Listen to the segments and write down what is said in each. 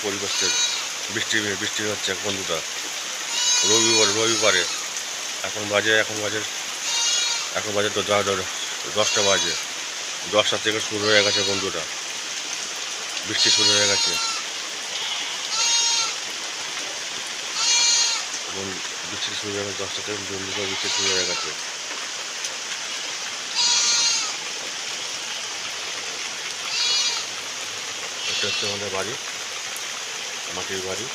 পরিবেশের বৃষ্টি বৃষ্টি হচ্ছে বন্ধুরা। রবিবারে এখন বাজে 10টা বাজে। 10টা থেকে শুরু হয়ে গেছে বন্ধুরা, বৃষ্টি শুরু হয়ে গেছে। বৃষ্টি শুরু হয়ে গেছে 10টা থেকে বৃষ্টি শুরু হয়ে গেছে। এটা হচ্ছে আমাদের বাড়ি, মাটির বাড়ি।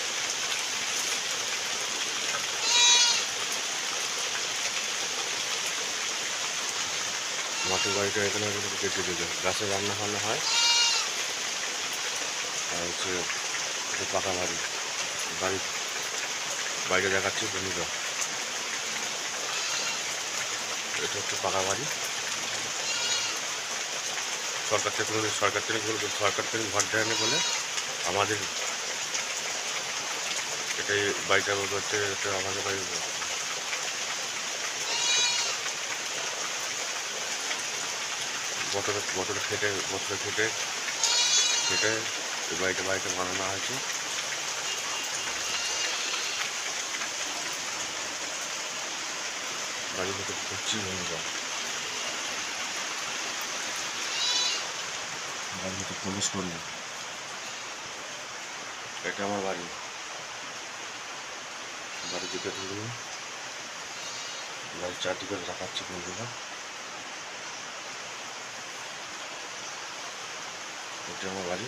মাটির বাড়িটা এখানে কেটে দিলে গাছে রান্না ফান্না হয়। আর হচ্ছে পাকা বাড়ির বাইরে দেখাচ্ছি বন্ধুরা। এটা হচ্ছে পাকা বাড়ি। সরকার থেকে ঘর দেয়নি বলে আমাদের এটাই বাড়িটা হচ্ছে, এটা আমাদের বাড়ি। বছরে খেটে এই বাড়িটা বানানো হয়েছে। বাড়ির মতো ঘুরছি বন্ধুরা, বাড়ির মতো প্রবেশ করলো। এটা আমার বাড়ি। বাড়ির দিকে ধরুন, বাড়ির চারদিকে দেখাচ্ছি বন্ধুরা। এটা আমার বাড়ি।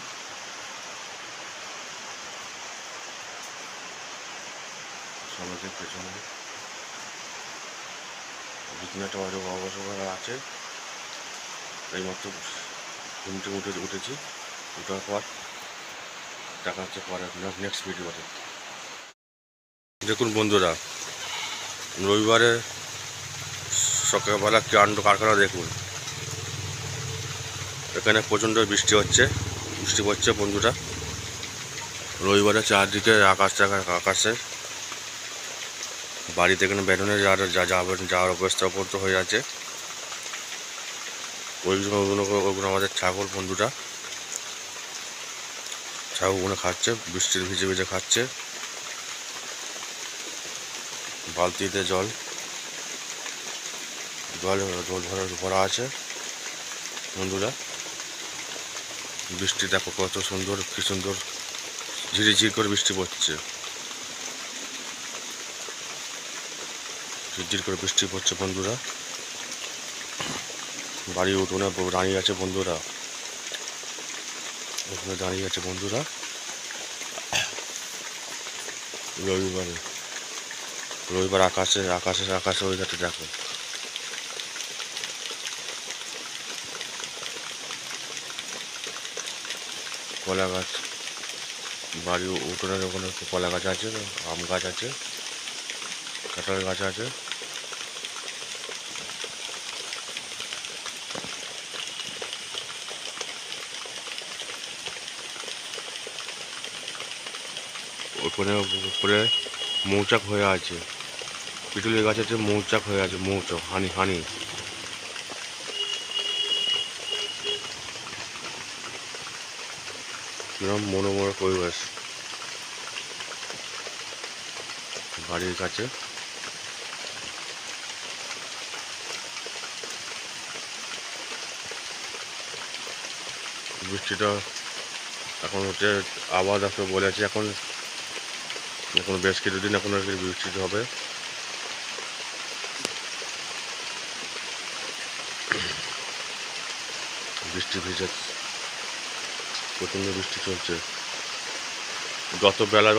সমাজের পেছনে বিছানাটা অবসর আছে। এইমাত্র উঠেছি। ওঠার পর দেখা হচ্ছে পরে নেক্সট ভিডিওতে। দেখুন বন্ধুরা, রবিবারে সকালবেলা কাণ্ড কারখানা দেখুন। এখানে প্রচণ্ড বৃষ্টি পড়ছে বন্ধুরা। রবিবারে চারদিকে আকাশে বাড়িতে এখানে বেরোনে যাওয়ার অবস্থা পর্যন্ত হয়ে আছে। ওইগুলো আমাদের ছাগল বন্ধুরা। ছাগলগুলো খাচ্ছে, বৃষ্টির ভিজে খাচ্ছে। বালতিতে জল ভরা আছে বন্ধুরা। বৃষ্টি দেখো কত সুন্দর, কি সুন্দর ঝিরিঝিরি করে বৃষ্টি পড়ছে। ঝিরঝির করে বৃষ্টি পড়ছে বন্ধুরা। বাড়ির উঠোনে দাঁড়িয়ে আছে বন্ধুরা, ওখানে দাঁড়িয়ে আছে বন্ধুরা। রবিবার আকাশে ওয়েদারটা দেখো। কলা গাছ, বাড়ির উঠোনের ওখানে কলা গাছ আছে, আম গাছ আছে, কাঁঠাল গাছ আছে। ওখানে উপরে মৌচাক হয়ে আছে, পিটুলের গাছ আছে, মৌচাক হয়ে আছে, হানি। কিরম মনোময় পরিবেশ বাড়ির কাছে। বৃষ্টিটা এখন হচ্ছে, আবহাওয়া দপ্তর বলেছে এখন বেশ কিছুদিন এখন আর কি বৃষ্টি হবে। বৃষ্টি ভিজে প্রচণ্ড বৃষ্টি চলছে। যত বেলা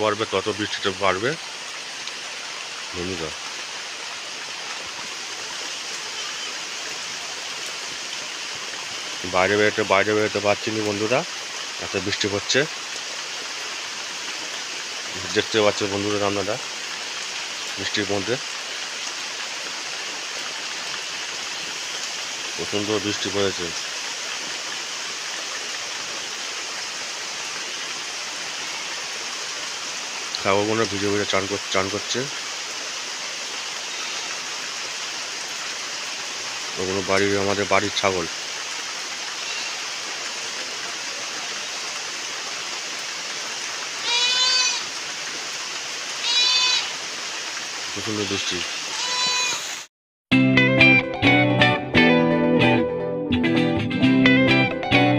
বাড়বে তত বৃষ্টিটা বাড়বে বন্ধুরা। বাইরে বেরোতে পারছি না বন্ধুরা, এত বৃষ্টি পড়ছে। দেখতে পাচ্ছেন বন্ধুরা আপনারা, বৃষ্টির মধ্যে প্রচণ্ড বৃষ্টি পড়েছে। ছাগলগুলো ভিজে চান করছে। ওগুলো আমাদের বাড়ির ছাগল। প্রচণ্ড বৃষ্টি।